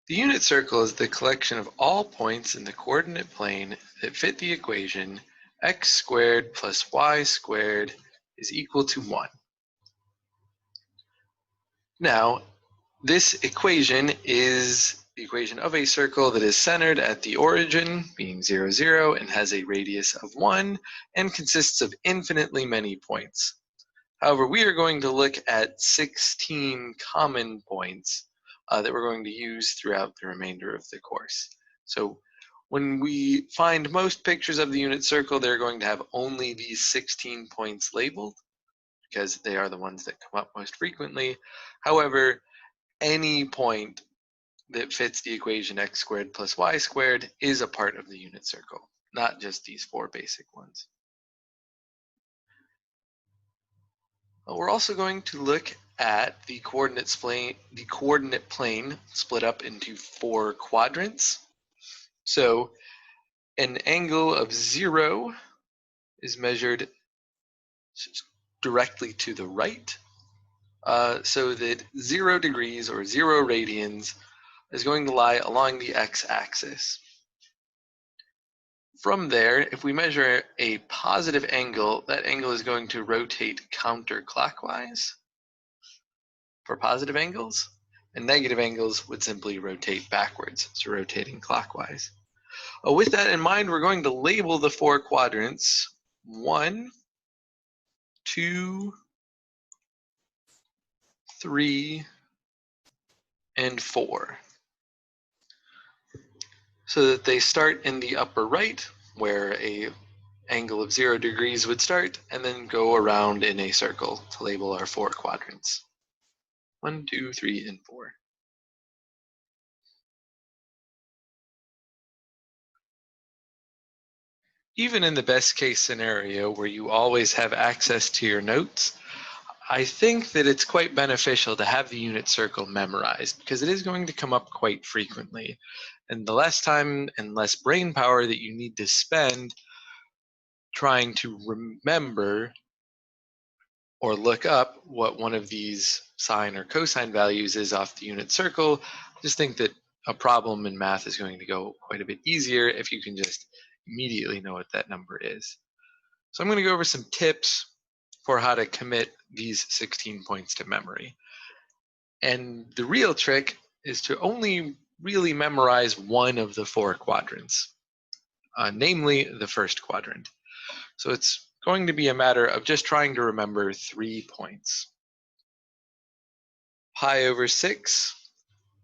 The unit circle is the collection of all points in the coordinate plane that fit the equation x squared plus y squared is equal to 1. Now, this equation is the equation of a circle that is centered at the origin, being 0, 0, and has a radius of 1, and consists of infinitely many points. However, we are going to look at 16 common points that we're going to use throughout the remainder of the course. So when we find most pictures of the unit circle, they're going to have only these 16 points labeled because they are the ones that come up most frequently. However, any point that fits the equation x squared plus y squared is a part of the unit circle, not just these 4 basic ones. We're also going to look at the coordinate plane split up into 4 quadrants. So an angle of 0 is measured directly to the right, so that 0 degrees or 0 radians is going to lie along the x-axis. From there, if we measure a positive angle, that angle is going to rotate counterclockwise for positive angles, and negative angles would simply rotate backwards, so rotating clockwise. With that in mind, we're going to label the 4 quadrants 1, 2, 3, and 4, so that they start in the upper right, where a angle of 0 degrees would start, and then go around in a circle to label our 4 quadrants. 1, 2, 3, and 4. Even in the best case scenario where you always have access to your notes, I think that it's quite beneficial to have the unit circle memorized because it is going to come up quite frequently. And the less time and less brain power that you need to spend trying to remember or look up what one of these sine or cosine values is off the unit circle, I just think that a problem in math is going to go quite a bit easier if you can just immediately know what that number is. So I'm going to go over some tips for how to commit these 16 points to memory. And the real trick is to only really memorize one of the 4 quadrants, namely the first quadrant. So it's going to be a matter of just trying to remember 3 points. Pi over 6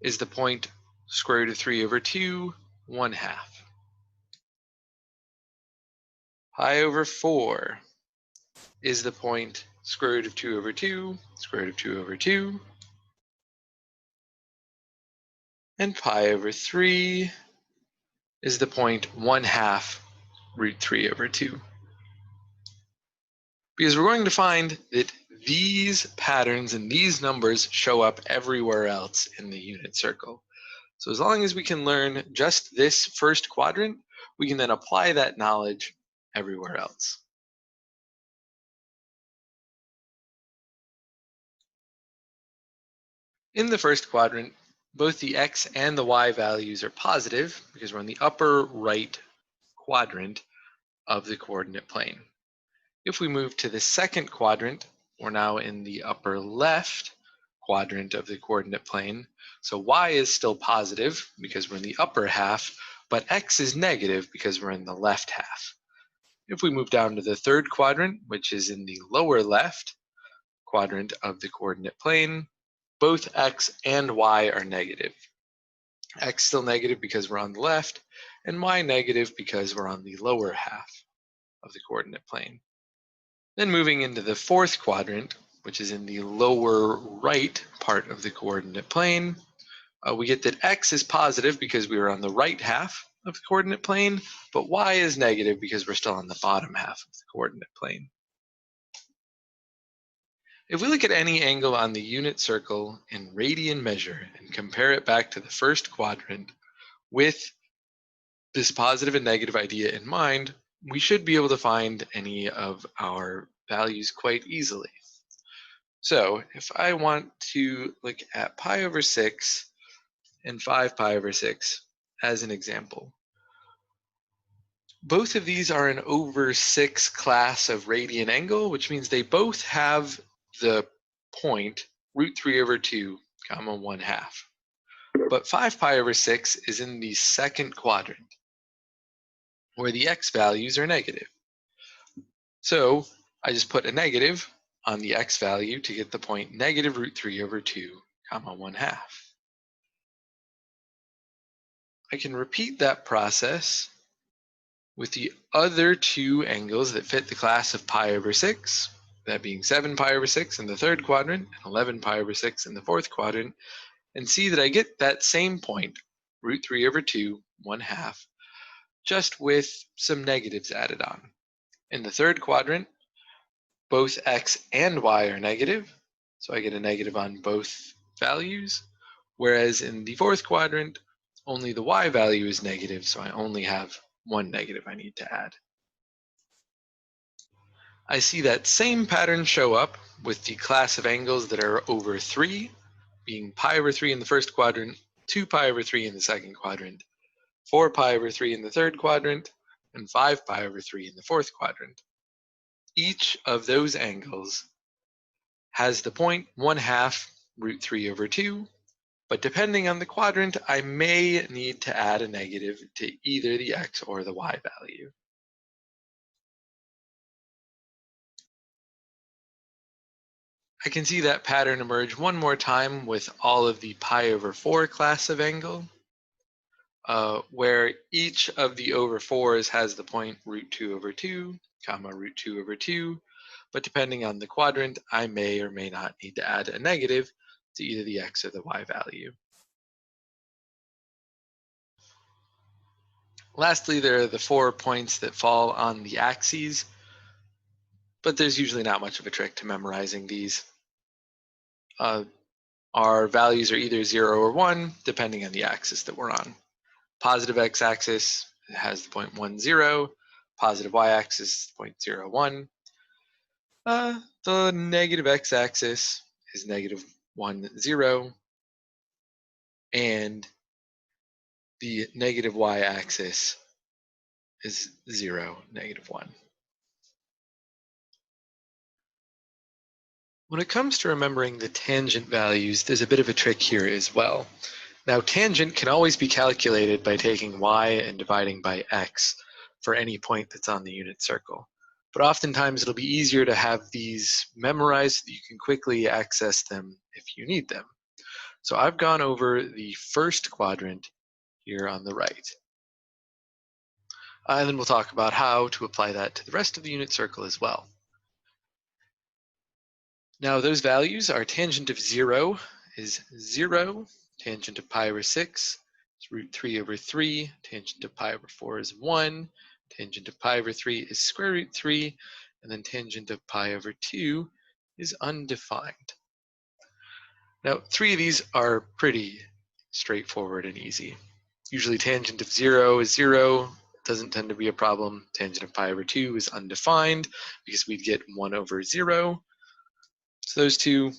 is the point square root of 3 over 2, 1/2. Pi over 4 is the point square root of 2 over 2, square root of 2 over 2. And pi over 3 is the point 1/2 root 3 over 2. Because we're going to find that these patterns and these numbers show up everywhere else in the unit circle. So as long as we can learn just this first quadrant, we can then apply that knowledge everywhere else. In the first quadrant, both the x and the y values are positive because we're in the upper right quadrant of the coordinate plane. If we move to the second quadrant, we're now in the upper left quadrant of the coordinate plane. So y is still positive because we're in the upper half, but x is negative because we're in the left half. If we move down to the third quadrant, which is in the lower left quadrant of the coordinate plane, both x and y are negative. X still negative because we're on the left, and y negative because we're on the lower half of the coordinate plane. Then moving into the fourth quadrant, which is in the lower right part of the coordinate plane, we get that x is positive because we are on the right half of the coordinate plane, but y is negative because we're still on the bottom half of the coordinate plane. If we look at any angle on the unit circle in radian measure and compare it back to the first quadrant with this positive and negative idea in mind, we should be able to find any of our values quite easily. So if I want to look at pi over 6 and 5 pi over 6 as an example. Both of these are an over 6 class of radian angle, which means they both have the point root 3 over 2, comma 1/2. But 5 pi over 6 is in the second quadrant, where the x values are negative. So I just put a negative on the x value to get the point negative root 3 over 2, comma 1/2. I can repeat that process with the other two angles that fit the class of pi over 6, that being 7 pi over 6 in the third quadrant and 11 pi over 6 in the fourth quadrant, and see that I get that same point, root 3 over 2, 1/2, just with some negatives added on. In the third quadrant, both x and y are negative, so I get a negative on both values, whereas in the fourth quadrant, only the y value is negative, so I only have one negative I need to add. I see that same pattern show up with the class of angles that are over 3, being pi over 3 in the first quadrant, 2 pi over 3 in the second quadrant, 4 pi over 3 in the third quadrant, and 5 pi over 3 in the fourth quadrant. Each of those angles has the point 1/2 root 3 over 2, but depending on the quadrant, I may need to add a negative to either the x or the y value. I can see that pattern emerge one more time with all of the pi over 4 class of angle, where each of the over 4s has the point root 2 over 2, comma root 2 over 2, but depending on the quadrant, I may or may not need to add a negative to either the x or the y value. Lastly, there are the 4 points that fall on the axes, but there's usually not much of a trick to memorizing these. Our values are either 0 or 1, depending on the axis that we're on. Positive x-axis has the point 1, 0. Positive y-axis, 0.01. The negative x-axis is negative 1, 0. And the negative y-axis is 0, negative 1. When it comes to remembering the tangent values, there's a bit of a trick here as well. Now, tangent can always be calculated by taking y and dividing by x for any point that's on the unit circle. But oftentimes it'll be easier to have these memorized so that you can quickly access them if you need them. So I've gone over the first quadrant here on the right. And then we'll talk about how to apply that to the rest of the unit circle as well. Now those values are tangent of 0 is 0, tangent of pi over 6 is root 3 over 3, tangent of pi over 4 is 1, tangent of pi over 3 is square root 3, and then tangent of pi over 2 is undefined. Now 3 of these are pretty straightforward and easy. Usually tangent of 0 is 0, doesn't tend to be a problem. Tangent of pi over 2 is undefined because we'd get 1 over 0. So those two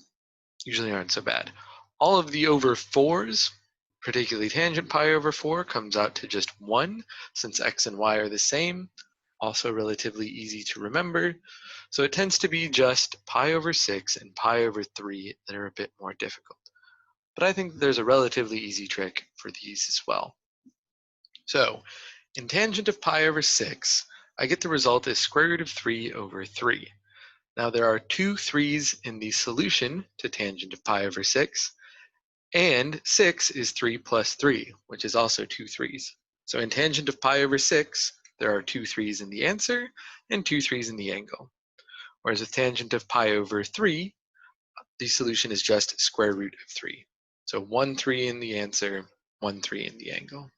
usually aren't so bad. All of the over 4s, particularly tangent pi over 4, comes out to just 1, since x and y are the same, also relatively easy to remember. So it tends to be just pi over 6 and pi over 3 that are a bit more difficult. But I think there's a relatively easy trick for these as well. So in tangent of pi over 6, I get the result as square root of 3 over 3. Now there are 2 3's in the solution to tangent of pi over 6, and 6 is 3 plus 3, which is also 2 3's. So in tangent of pi over 6, there are 2 3's in the answer and 2 3's in the angle. Whereas with tangent of pi over 3, the solution is just square root of 3. So 1 3 in the answer, 1 3 in the angle.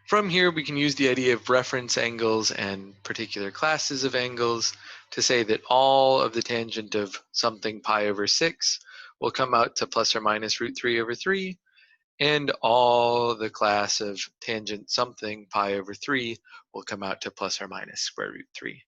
From here, we can use the idea of reference angles and particular classes of angles to say that all of the tangent of something pi over 6 will come out to plus or minus root 3 over 3, and all the class of tangent something pi over 3 will come out to plus or minus square root 3.